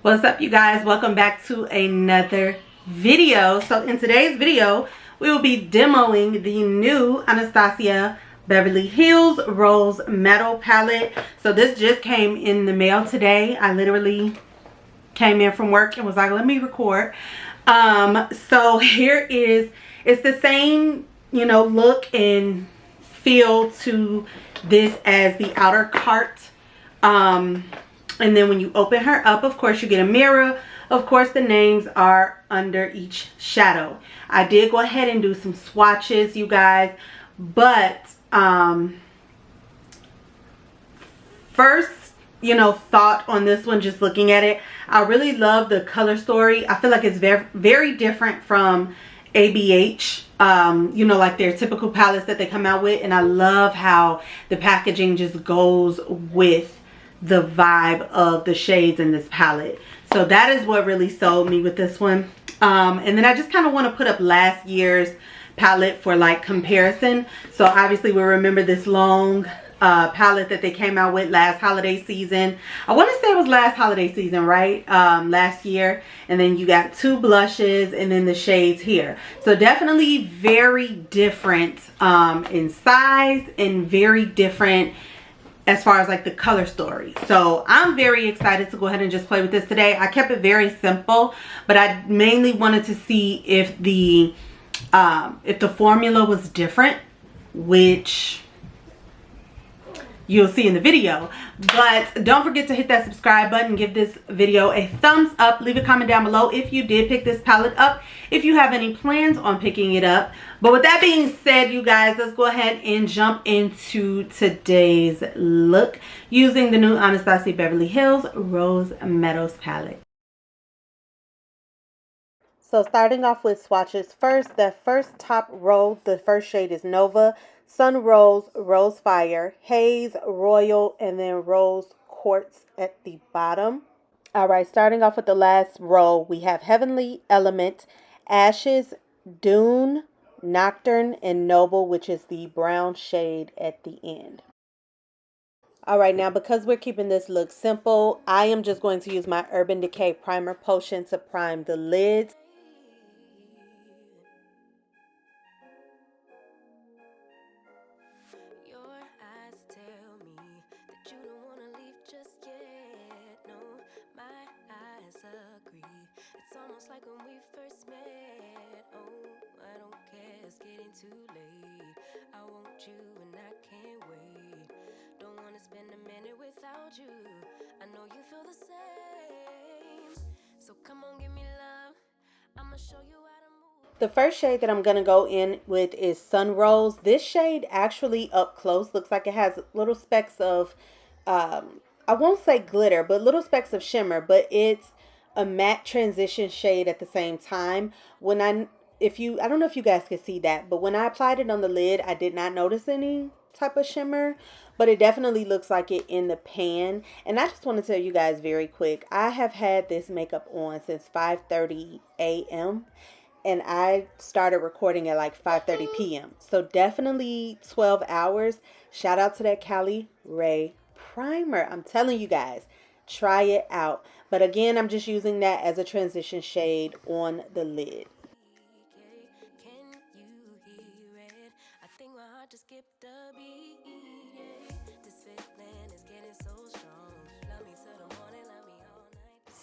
What's up, you guys? Welcome back to another video. So in today's video we will be demoing the new Anastasia Beverly Hills Rose Metal palette. So this just came in the mail today. I literally came in from work and was like, let me record. So here is, it's the same, you know, look and feel to this as the outer cart. And then when you open her up, of course, you get a mirror. Of course, the names are under each shadow. I did go ahead and do some swatches, you guys. But first, you know, thought on this one, just looking at it, I really love the color story. I feel like it's very, very different from ABH, you know, like their typical palettes that they come out with. And I love how the packaging just goes with the vibe of the shades in this palette. So that is what really sold me with this one. And then I just kind of want to put up last year's palette for like comparison. So obviously we remember this long palette that they came out with last holiday season. I want to say it was last holiday season, right? Last year. And then you got two blushes and then the shades here. So definitely very different in size and very different as far as like the color story. So I'm very excited to go ahead and just play with this today. I kept it very simple, but I mainly wanted to see if the formula was different, which you'll see in the video. But don't forget to hit that subscribe button, give this video a thumbs up, leave a comment down below if you did pick this palette up, if you have any plans on picking it up. But with that being said, you guys, let's go ahead and jump into today's look using the new Anastasia Beverly Hills Rose Metals palette. So starting off with swatches first, the first top row, the first shade is Nova, Sun Rose, Rose Fire, Haze, Royal, and then Rose Quartz at the bottom. Alright, starting off with the last row, we have Heavenly Element, Ashes, Dune, Nocturne, and Noble, which is the brown shade at the end. Alright, now because we're keeping this look simple, I am just going to use my Urban Decay Primer Potion to prime the lids. Like when we first met, oh, I don't care, it's getting too late. I want you and I can't wait. Don't want to spend a minute without you. I know you feel the same. So come on, give me love. I'ma show you how to move. The first shade that I'm going to go in with is Sun Rose. This shade actually up close looks like it has little specks of, I won't say glitter, but little specks of shimmer, but it's a matte transition shade at the same time. When I don't know if you guys can see that, but when I applied it on the lid, I did not notice any type of shimmer, but it definitely looks like it in the pan. And I just want to tell you guys very quick, I have had this makeup on since 5:30 a.m. and I started recording at like 5:30 p.m. So definitely 12 hours. Shout out to that Cali Ray primer. I'm telling you guys, try it out. But again, I'm just using that as a transition shade on the lid.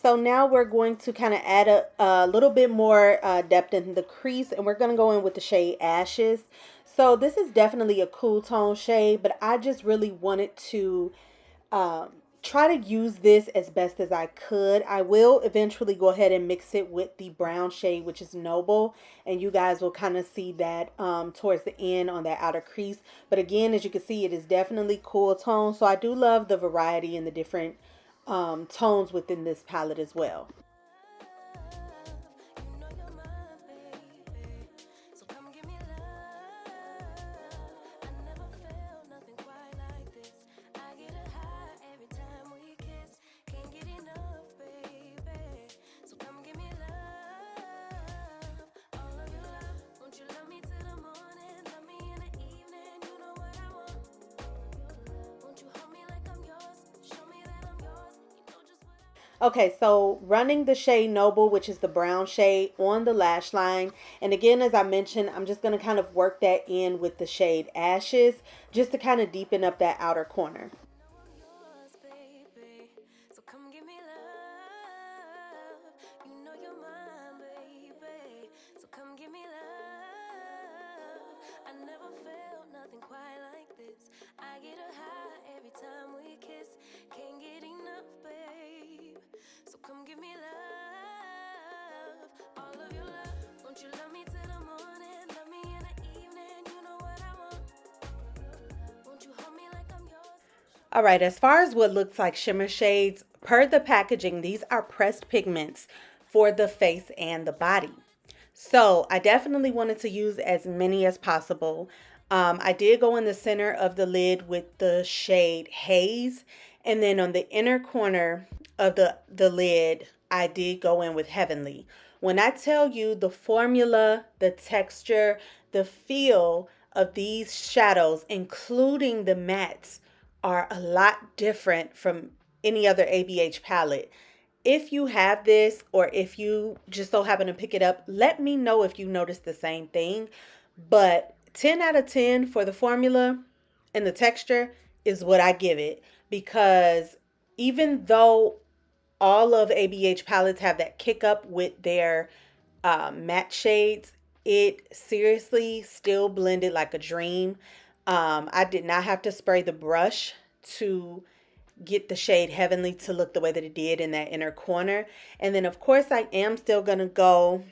So now we're going to kind of add a little bit more depth in the crease, and we're going to go in with the shade Ashes. So this is definitely a cool tone shade, but I just really wanted to try to use this as best as I could. I will eventually go ahead and mix it with the brown shade, which is Noble, and you guys will kind of see that towards the end on that outer crease. But again, as you can see, it is definitely cool tone. So I do love the variety and the different tones within this palette as well. Okay, so running the shade Noble, which is the brown shade, on the lash line. And again, as I mentioned, I'm just going to kind of work that in with the shade Ashes, just to kind of deepen up that outer corner. Yours, baby. So come give me love. You know you're mine, baby. So come give me love. I never felt nothing quite like this. I get a high every time we kiss. Can't get enough, babe. So come give me love. All of your love. Won't you love me till the morning? Love me in the evening. You know what I want. Won't you hold me like I'm yours? All right, as far as what looks like shimmer shades, per the packaging, these are pressed pigments for the face and the body. So I definitely wanted to use as many as possible. I did go in the center of the lid with the shade Haze. And then on the inner corner of the lid, I did go in with Heavenly. When I tell you the formula, the texture, the feel of these shadows, including the mattes, are a lot different from any other ABH palette. If you have this, or if you just so happen to pick it up, let me know if you notice the same thing. But 10 out of 10 for the formula and the texture is what I give it, because even though all of ABH palettes have that kick up with their matte shades, it seriously still blended like a dream. I did not have to spray the brush to get the shade Heavenly to look the way that it did in that inner corner. And then of course I am still gonna go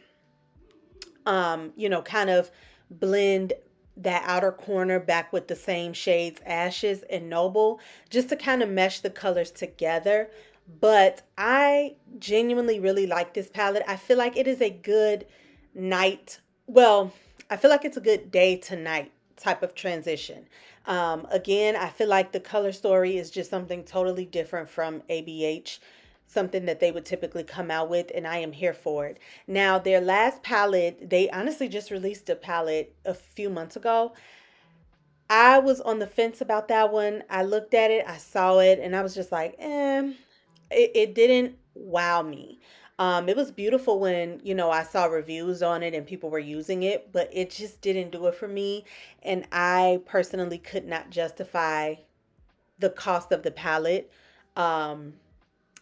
kind of blend that outer corner back with the same shades Ashes and Noble, just to kind of mesh the colors together. But I genuinely really like this palette. I feel like it is a good night, well, I feel like it's a good day to night type of transition. Again, I feel like the color story is just something totally different from ABH, something that they would typically come out with, and I am here for it. Now, their last palette, they honestly just released a palette a few months ago. I was on the fence about that one. I looked at it, I saw it, and I was just like, it didn't wow me. It was beautiful when, I saw reviews on it and people were using it, but it just didn't do it for me. And I personally could not justify the cost of the palette,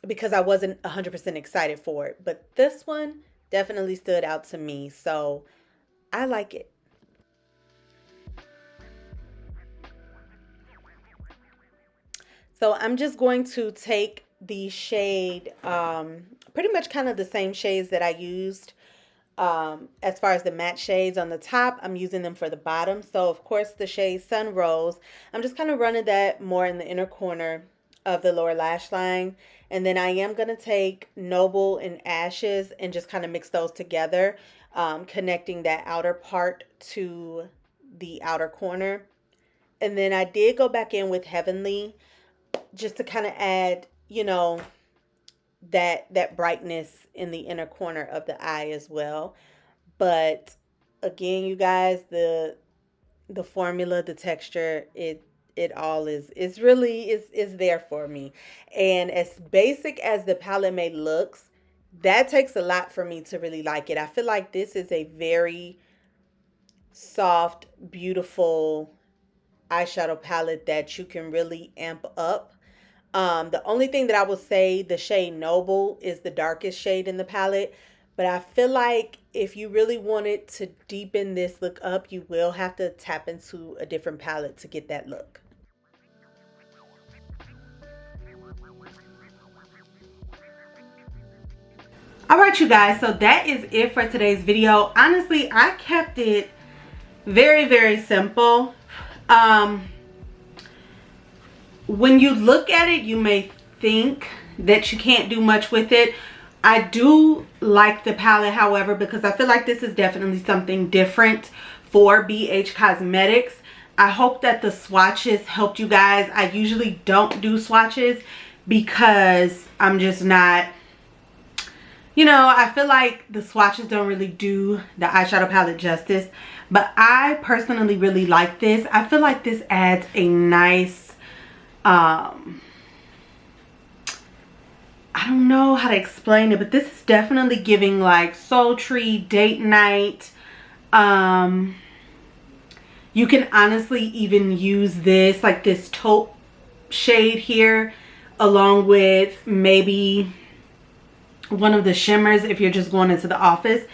because I wasn't 100% excited for it. But this one definitely stood out to me. So I like it. So I'm just going to take the shade, pretty much kind of the same shades that I used as far as the matte shades on the top. I'm using them for the bottom. So of course the shade Sun Rose, I'm just kind of running that more in the inner corner of the lower lash line. And then I am going to take Noble and Ashes and just kind of mix those together, connecting that outer part to the outer corner. And then I did go back in with Heavenly, just to kind of add, that brightness in the inner corner of the eye as well. But again, you guys, the formula, the texture, it all is really is there for me. And as basic as the palette may looks, that takes a lot for me to really like it. I feel like this is a very soft, beautiful eyeshadow palette that you can really amp up. The only thing that I will say, the shade Noble is the darkest shade in the palette, but I feel like if you really wanted to deepen this look up, you will have to tap into a different palette to get that look. All right, you guys, so that is it for today's video. Honestly, I kept it very, very simple. When you look at it, you may think that you can't do much with it. I do like the palette, however, because I feel like this is definitely something different for BH Cosmetics. I hope that the swatches helped you guys. I usually don't do swatches because I'm just not, I feel like the swatches don't really do the eyeshadow palette justice. But I personally really like this. I feel like this adds a nice I don't know how to explain it, but this is definitely giving like sultry, date night. You can honestly even use this, like this taupe shade here, along with maybe one of the shimmers if you're just going into the office,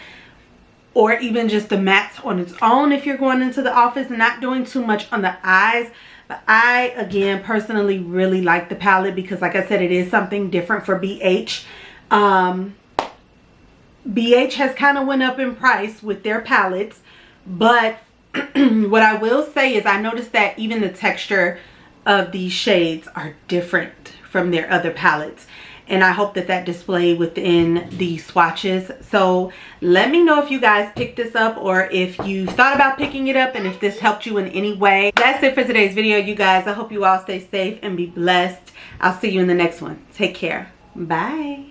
or even just the mattes on its own if you're going into the office, not doing too much on the eyes. But I, again, personally really like the palette because, like I said, it is something different for BH. BH has kind of went up in price with their palettes, but what I will say is I noticed that even the texture of these shades are different from their other palettes, and I hope that that displayed within the swatches. So let me know if you guys picked this up, or if you thought about picking it up, and if this helped you in any way. That's it for today's video, you guys. I hope you all stay safe and be blessed. I'll see you in the next one. Take care. Bye.